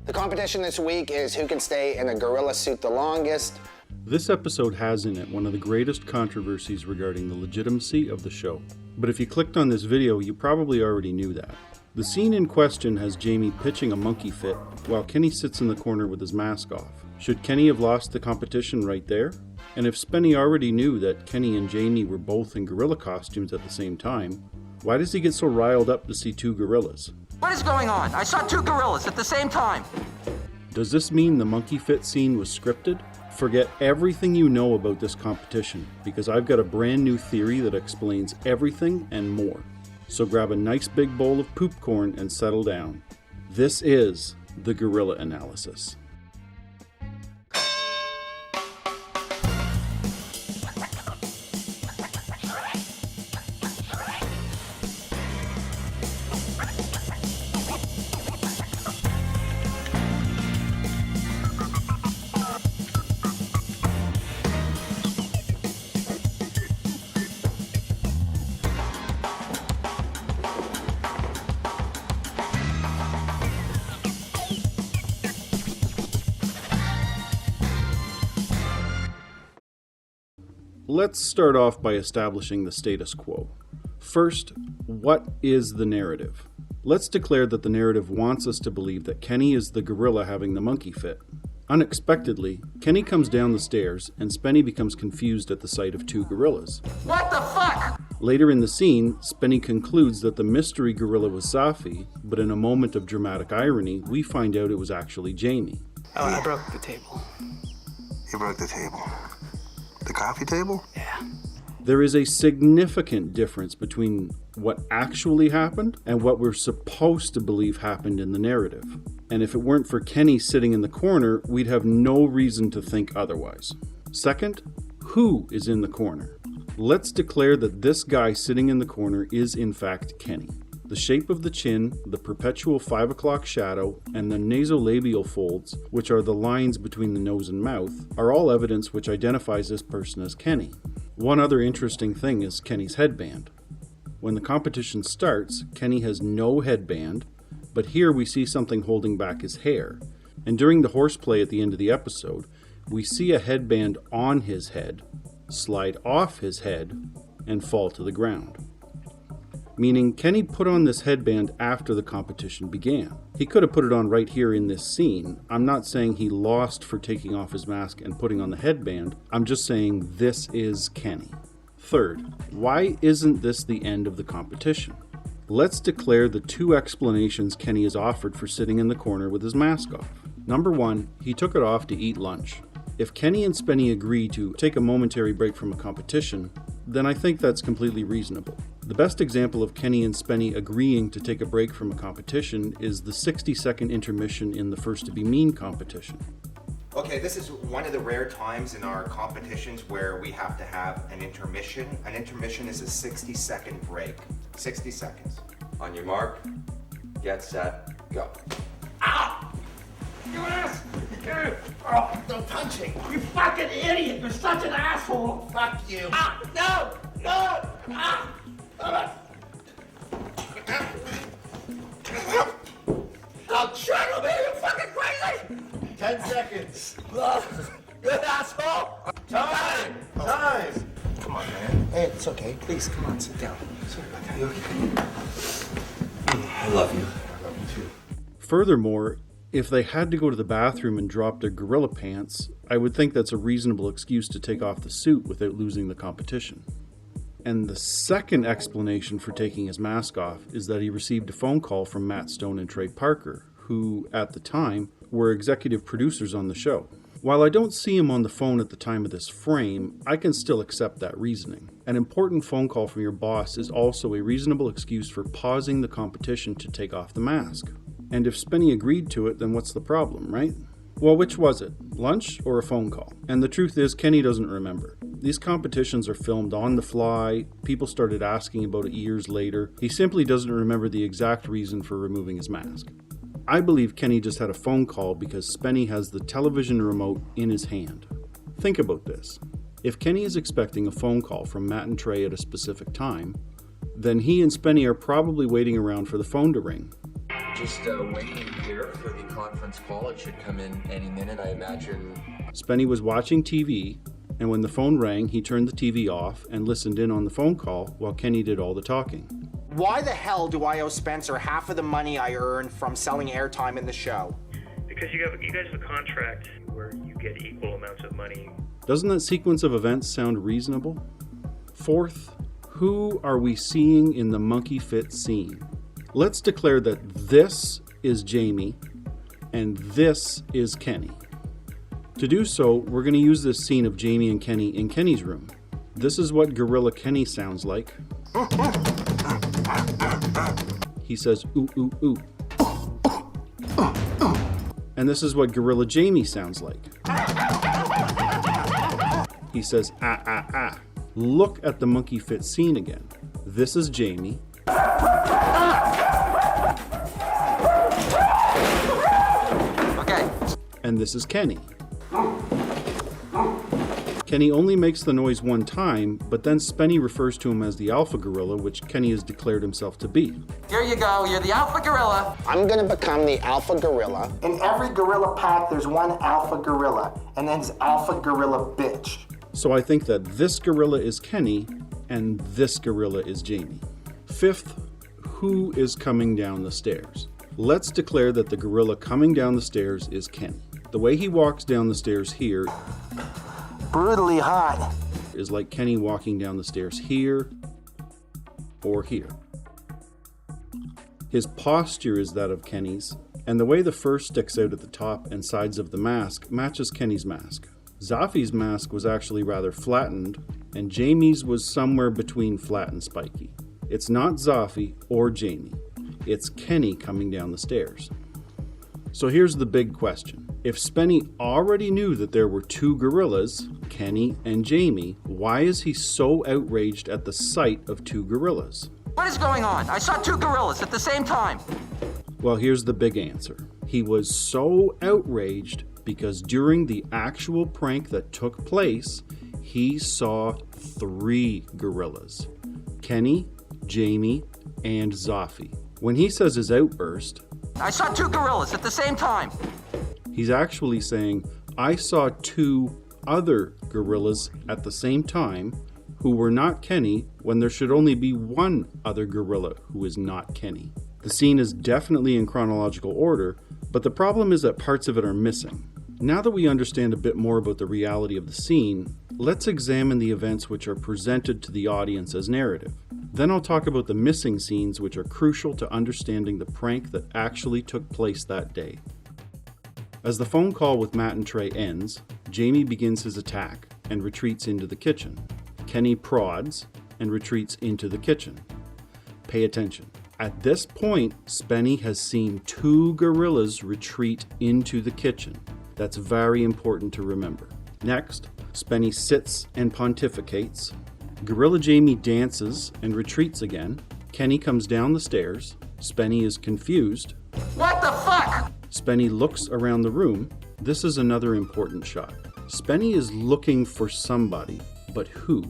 The competition this week is who can stay in a gorilla suit the longest. This episode has in it one of the greatest controversies regarding the legitimacy of the show. But if you clicked on this video, you probably already knew that. The scene in question has Jamie pitching a monkey fit while Kenny sits in the corner with his mask off. Should Kenny have lost the competition right there? And if Spenny already knew that Kenny and Jamie were both in gorilla costumes at the same time, why does he get so riled up to see two gorillas? What is going on? I saw two gorillas at the same time. Does this mean the monkey fit scene was scripted? Forget everything you know about this competition, because I've got a brand new theory that explains everything and more. So grab a nice big bowl of poop corn and settle down. This is the Gorilla Analysis. Let's start off by establishing the status quo. First, what is the narrative? Let's declare that the narrative wants us to believe that Kenny is the gorilla having the monkey fit. Unexpectedly, Kenny comes down the stairs and Spenny becomes confused at the sight of two gorillas. What the fuck? Later in the scene, Spenny concludes that the mystery gorilla was Safi, but in a moment of dramatic irony, we find out it was actually Jamie. Oh, I broke the table. You broke the table? The coffee table? Yeah. There is a significant difference between what actually happened and what we're supposed to believe happened in the narrative. And if it weren't for Kenny sitting in the corner, we'd have no reason to think otherwise. Second, who is in the corner? Let's declare that this guy sitting in the corner is in fact Kenny. The shape of the chin, the perpetual 5 o'clock shadow, and the nasolabial folds, which are the lines between the nose and mouth, are all evidence which identifies this person as Kenny. One other interesting thing is Kenny's headband. When the competition starts, Kenny has no headband, but here we see something holding back his hair. And during the horseplay at the end of the episode, we see a headband on his head, slide off his head, and fall to the ground. Meaning Kenny put on this headband after the competition began. He could have put it on right here in this scene. I'm not saying he lost for taking off his mask and putting on the headband. I'm just saying this is Kenny. Third, why isn't this the end of the competition? Let's declare the two explanations Kenny has offered for sitting in the corner with his mask off. Number one, he took it off to eat lunch. If Kenny and Spenny agree to take a momentary break from a competition, then I think that's completely reasonable. The best example of Kenny and Spenny agreeing to take a break from a competition is the 60-second intermission in the First to Be Mean competition. Okay, this is one of the rare times in our competitions where we have to have an intermission. An intermission is a 60-second break. 60 seconds. On your mark, get set, go. Ow! You ass! Oh, no punching! You fucking idiot! You're such an asshole! Fuck you! Ah, no! No! Ah! Don't try me, you fucking crazy! 10 seconds. You asshole! Time! Time! Come on, man. Hey, it's okay. Please, come on, sit down. Sorry about that. You okay? I love you. I love you too. Furthermore, if they had to go to the bathroom and drop their gorilla pants, I would think that's a reasonable excuse to take off the suit without losing the competition. And the second explanation for taking his mask off is that he received a phone call from Matt Stone and Trey Parker, who, at the time, were executive producers on the show. While I don't see him on the phone at the time of this frame, I can still accept that reasoning. An important phone call from your boss is also a reasonable excuse for pausing the competition to take off the mask. And if Spenny agreed to it, then what's the problem, right? Well, which was it? Lunch or a phone call? And the truth is, Kenny doesn't remember. These competitions are filmed on the fly. People started asking about it years later. He simply doesn't remember the exact reason for removing his mask. I believe Kenny just had a phone call because Spenny has the television remote in his hand. Think about this. If Kenny is expecting a phone call from Matt and Trey at a specific time, then he and Spenny are probably waiting around for the phone to ring. Just waiting here for the conference call. It should come in any minute, I imagine. Spenny was watching TV, and when the phone rang, he turned the TV off and listened in on the phone call while Kenny did all the talking. Why the hell do I owe Spencer half of the money I earned from selling airtime in the show? Because you guys have a contract where you get equal amounts of money. Doesn't that sequence of events sound reasonable? Fourth, who are we seeing in the monkey fit scene? Let's declare that this is Jamie and this is Kenny. To do so, we're going to use this scene of Jamie and Kenny in Kenny's room. This is what Gorilla Kenny sounds like. He says, ooh, ooh, ooh. And this is what Gorilla Jamie sounds like. He says, ah, ah, ah. Look at the monkey fit scene again. This is Jamie. Okay. And this is Kenny. Kenny only makes the noise one time, but then Spenny refers to him as the alpha gorilla, which Kenny has declared himself to be. Here you go. You're the alpha gorilla. I'm gonna become the alpha gorilla. In every gorilla pack, there's one alpha gorilla, and then there's alpha gorilla bitch. So I think that this gorilla is Kenny, and this gorilla is Jamie. Fifth, who is coming down the stairs? Let's declare that the gorilla coming down the stairs is Kenny. The way he walks down the stairs here Brutally hot. is like Kenny walking down the stairs here or here. His posture is that of Kenny's, and the way the fur sticks out at the top and sides of the mask matches Kenny's mask. Zafi's mask was actually rather flattened, and Jamie's was somewhere between flat and spiky. It's not Zafi or Jamie. It's Kenny coming down the stairs. So here's the big question. If Spenny already knew that there were two gorillas, Kenny and Jamie, why is he so outraged at the sight of two gorillas? What is going on? I saw two gorillas at the same time. Well, here's the big answer. He was so outraged because during the actual prank that took place, he saw three gorillas. Kenny, Jamie, and Zafi. When he says his outburst, I saw two gorillas at the same time. he's actually saying, I saw two other gorillas at the same time who were not Kenny when there should only be one other gorilla who is not Kenny. The scene is definitely in chronological order, but the problem is that parts of it are missing. Now that we understand a bit more about the reality of the scene, let's examine the events which are presented to the audience as narrative. Then I'll talk about the missing scenes which are crucial to understanding the prank that actually took place that day. As the phone call with Matt and Trey ends, Jamie begins his attack and retreats into the kitchen. Kenny prods and retreats into the kitchen. Pay attention. At this point, Spenny has seen two gorillas retreat into the kitchen. That's very important to remember. Next, Spenny sits and pontificates. Gorilla Jamie dances and retreats again. Kenny comes down the stairs. Spenny is confused. What the fuck? Spenny looks around the room. This is another important shot. Spenny is looking for somebody, but who?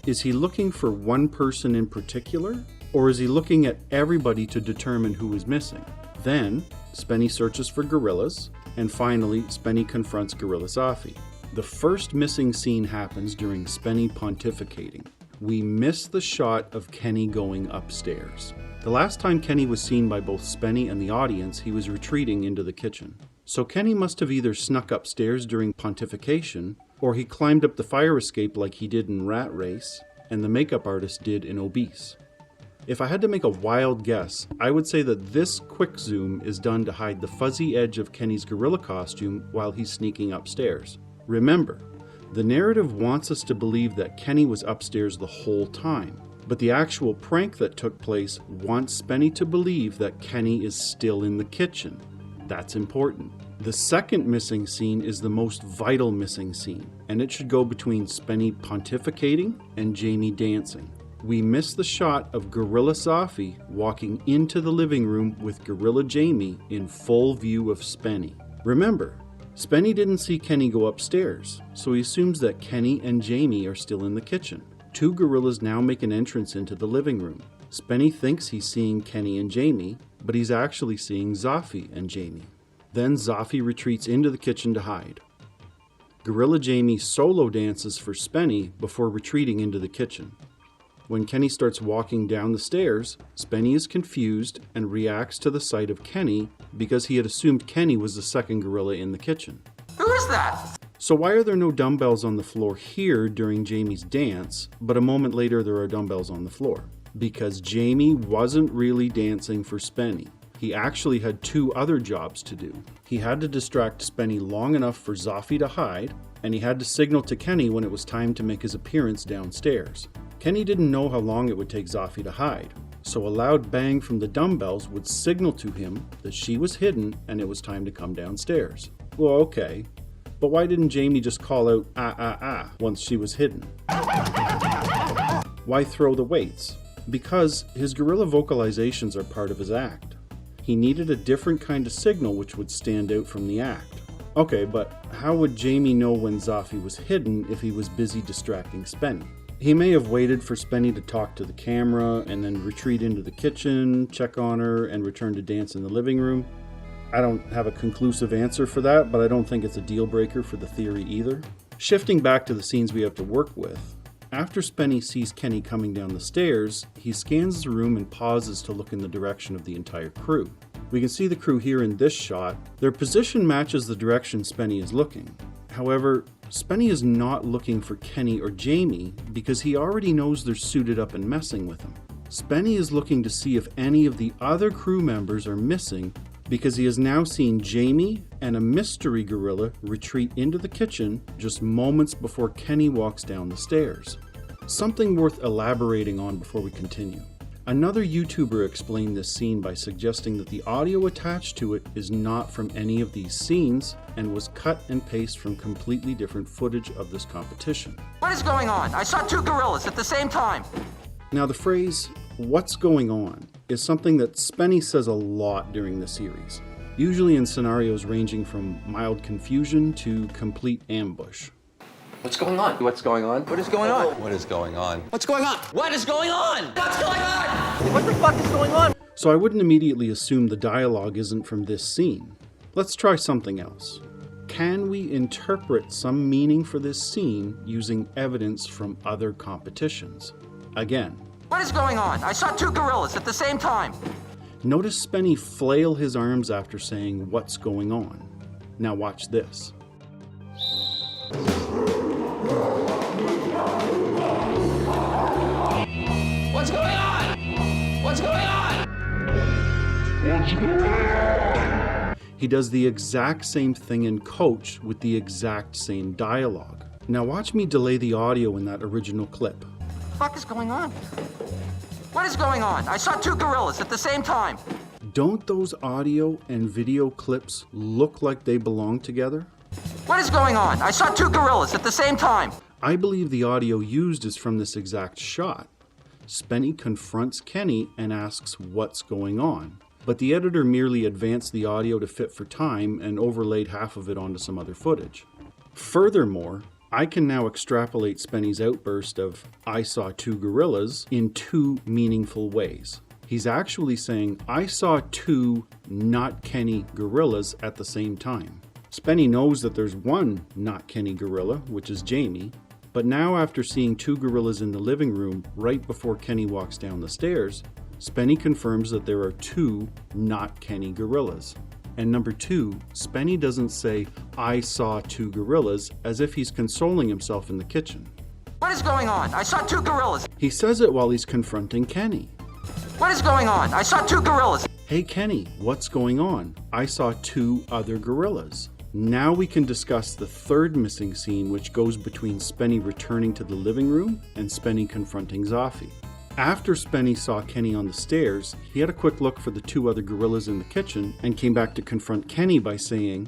Is he looking for one person in particular? Or is he looking at everybody to determine who is missing? Then, Spenny searches for gorillas, and finally, Spenny confronts Gorilla Zafi. The first missing scene happens during Spenny pontificating. We miss the shot of Kenny going upstairs. The last time Kenny was seen by both Spenny and the audience, he was retreating into the kitchen. So Kenny must have either snuck upstairs during pontification, or he climbed up the fire escape like he did in Rat Race, and the makeup artist did in Obese. If I had to make a wild guess, I would say that this quick zoom is done to hide the fuzzy edge of Kenny's gorilla costume while he's sneaking upstairs. Remember, the narrative wants us to believe that Kenny was upstairs the whole time, but the actual prank that took place wants Spenny to believe that Kenny is still in the kitchen. That's important. The second missing scene is the most vital missing scene, and it should go between Spenny pontificating and Jamie dancing. We miss the shot of Gorilla Zafi walking into the living room with Gorilla Jamie in full view of Spenny. Remember, Spenny didn't see Kenny go upstairs, so he assumes that Kenny and Jamie are still in the kitchen. Two gorillas now make an entrance into the living room. Spenny thinks he's seeing Kenny and Jamie, but he's actually seeing Zafi and Jamie. Then Zafi retreats into the kitchen to hide. Gorilla Jamie solo dances for Spenny before retreating into the kitchen. When Kenny starts walking down the stairs, Spenny is confused and reacts to the sight of Kenny because he had assumed Kenny was the second gorilla in the kitchen. Who is that? So why are there no dumbbells on the floor here during Jamie's dance, but a moment later there are dumbbells on the floor? Because Jamie wasn't really dancing for Spenny. He actually had two other jobs to do. He had to distract Spenny long enough for Zafi to hide, and he had to signal to Kenny when it was time to make his appearance downstairs. Kenny didn't know how long it would take Zafi to hide, so a loud bang from the dumbbells would signal to him that she was hidden and it was time to come downstairs. Well, okay, but why didn't Jamie just call out ah ah ah once she was hidden? Why throw the weights? Because his gorilla vocalizations are part of his act. He needed a different kind of signal which would stand out from the act. Okay, but how would Jamie know when Zafi was hidden if he was busy distracting Spenny? He may have waited for Spenny to talk to the camera and then retreat into the kitchen, check on her, and return to dance in the living room. I don't have a conclusive answer for that, but I don't think it's a deal breaker for the theory either. Shifting back to the scenes we have to work with, after Spenny sees Kenny coming down the stairs, he scans the room and pauses to look in the direction of the entire crew. We can see the crew here in this shot. Their position matches the direction Spenny is looking. However, Spenny is not looking for Kenny or Jamie because he already knows they're suited up and messing with him. Spenny is looking to see if any of the other crew members are missing because he has now seen Jamie and a mystery gorilla retreat into the kitchen just moments before Kenny walks down the stairs. Something worth elaborating on before we continue. Another YouTuber explained this scene by suggesting that the audio attached to it is not from any of these scenes and was cut and pasted from completely different footage of this competition. What is going on? I saw two gorillas at the same time. Now the phrase, "what's going on," is something that Spenny says a lot during the series, usually in scenarios ranging from mild confusion to complete ambush. What's going on? What's going on? What is going on? What is going on? What's going on? What is going on? What's going on? What the fuck is going on? So I wouldn't immediately assume the dialogue isn't from this scene. Let's try something else. Can we interpret some meaning for this scene using evidence from other competitions? Again, What is going on? I saw two gorillas at the same time. notice Spenny flail his arms after saying, "What's going on?" Now watch this. What's going on? What's going on? He does the exact same thing in Coach with the exact same dialogue. Now watch me delay the audio in that original clip. What the fuck is going on? What is going on? I saw two gorillas at the same time. Don't those audio and video clips look like they belong together? What is going on? I saw two gorillas at the same time. I believe the audio used is from this exact shot. Spenny confronts Kenny and asks what's going on, but the editor merely advanced the audio to fit for time and overlaid half of it onto some other footage. Furthermore, I can now extrapolate Spenny's outburst of "I saw two gorillas" in two meaningful ways. He's actually saying, "I saw two not Kenny gorillas at the same time." Spenny knows that there's one not Kenny gorilla, which is Jamie, but now after seeing two gorillas in the living room right before Kenny walks down the stairs, Spenny confirms that there are two not Kenny gorillas. And number two, Spenny doesn't say, "I saw two gorillas," as if he's consoling himself in the kitchen. What is going on? I saw two gorillas. He says it while he's confronting Kenny. What is going on? I saw two gorillas. "Hey Kenny, what's going on? I saw two other gorillas." Now we can discuss the third missing scene, which goes between Spenny returning to the living room and Spenny confronting Zafi. After Spenny saw Kenny on the stairs, he had a quick look for the two other gorillas in the kitchen and came back to confront Kenny by saying,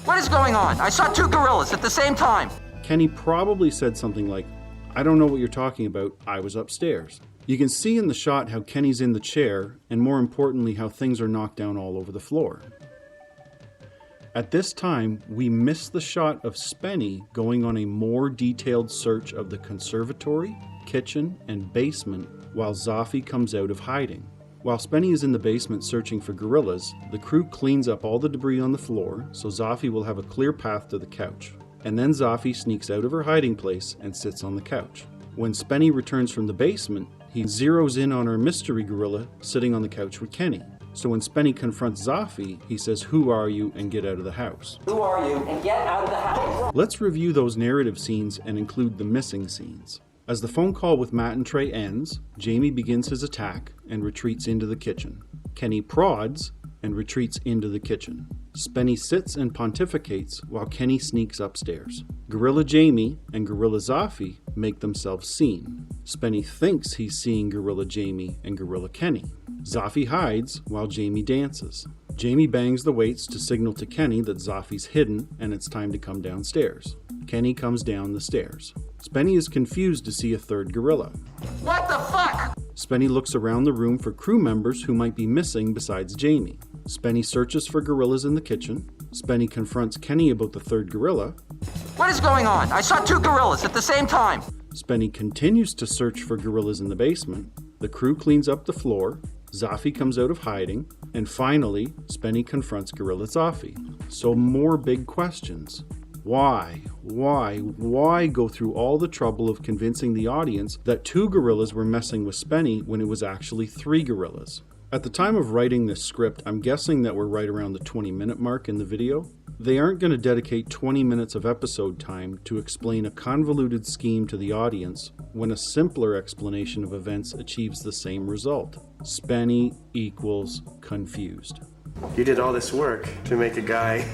What is going on? I saw two gorillas at the same time. Kenny probably said something like, "I don't know what you're talking about, I was upstairs." You can see in the shot how Kenny's in the chair, and more importantly, how things are knocked down all over the floor. At this time, we miss the shot of Spenny going on a more detailed search of the conservatory, kitchen, and basement while Zafi comes out of hiding. While Spenny is in the basement searching for gorillas, the crew cleans up all the debris on the floor so Zafie will have a clear path to the couch. And then Zafie sneaks out of her hiding place and sits on the couch. When Spenny returns from the basement, he zeroes in on our mystery gorilla sitting on the couch with Kenny. So when Spenny confronts Zafie, he says, "Who are you?" and get out of the house. Who are you? And get out of the house. Let's review those narrative scenes and include the missing scenes. As the phone call with Matt and Trey ends, Jamie begins his attack and retreats into the kitchen. Kenny prods and retreats into the kitchen. Spenny sits and pontificates while Kenny sneaks upstairs. Gorilla Jamie and Gorilla Zafie make themselves seen. Spenny thinks he's seeing Gorilla Jamie and Gorilla Kenny. Zafie hides while Jamie dances. Jamie bangs the weights to signal to Kenny that Zafie's hidden and it's time to come downstairs. Kenny comes down the stairs. Spenny is confused to see a third gorilla. What the fuck? Spenny looks around the room for crew members who might be missing besides Jamie. Spenny searches for gorillas in the kitchen. Spenny confronts Kenny about the third gorilla. What is going on? I saw 2 gorillas at the same time. Spenny continues to search for gorillas in the basement. The crew cleans up the floor. Zafie comes out of hiding. And finally, Spenny confronts Gorilla Zafie. So more big questions. Why go through all the trouble of convincing the audience that 2 gorillas were messing with Spenny when it was actually 3 gorillas? At the time of writing this script, I'm guessing that we're right around the 20-minute mark in the video. They aren't going to dedicate 20 minutes of episode time to explain a convoluted scheme to the audience when a simpler explanation of events achieves the same result. Spenny equals confused. You did all this work to make a guy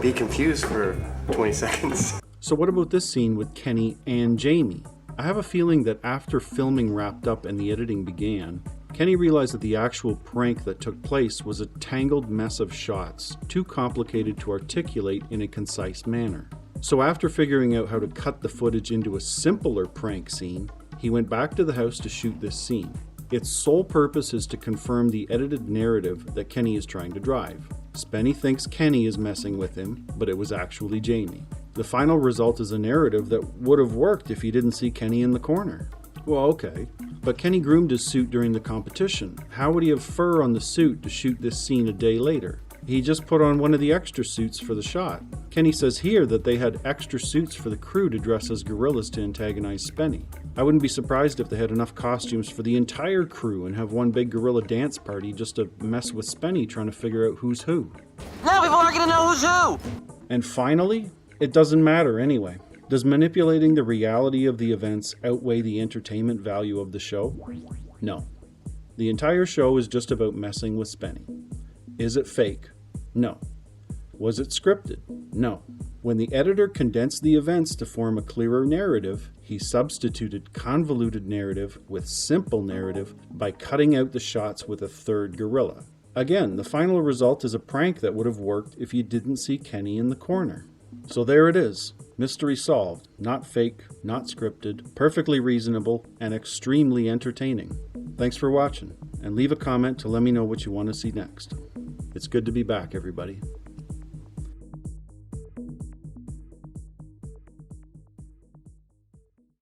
be confused for 20 seconds. So what about this scene with Kenny and Jamie? I have a feeling that after filming wrapped up and the editing began, Kenny realized that the actual prank that took place was a tangled mess of shots, too complicated to articulate in a concise manner. So after figuring out how to cut the footage into a simpler prank scene, he went back to the house to shoot this scene. Its sole purpose is to confirm the edited narrative that Kenny is trying to drive. Spenny thinks Kenny is messing with him, but it was actually Jamie. The final result is a narrative that would have worked if he didn't see Kenny in the corner. Well, okay, but Kenny groomed his suit during the competition. How would he have fur on the suit to shoot this scene a day later? He just put on one of the extra suits for the shot. Kenny says here that they had extra suits for the crew to dress as gorillas to antagonize Spenny. I wouldn't be surprised if they had enough costumes for the entire crew and have one big gorilla dance party just to mess with Spenny trying to figure out who's who. Now people aren't gonna know who's who! And finally, it doesn't matter anyway. Does manipulating the reality of the events outweigh the entertainment value of the show? No. The entire show is just about messing with Spenny. Is it fake? No. Was it scripted? No. When the editor condensed the events to form a clearer narrative, he substituted convoluted narrative with simple narrative by cutting out the shots with a third gorilla. Again, the final result is a prank that would have worked if you didn't see Kenny in the corner. So there it is. Mystery solved. Not fake, not scripted, perfectly reasonable, and extremely entertaining. Thanks for watching, and leave a comment to let me know what you want to see next. It's good to be back, everybody.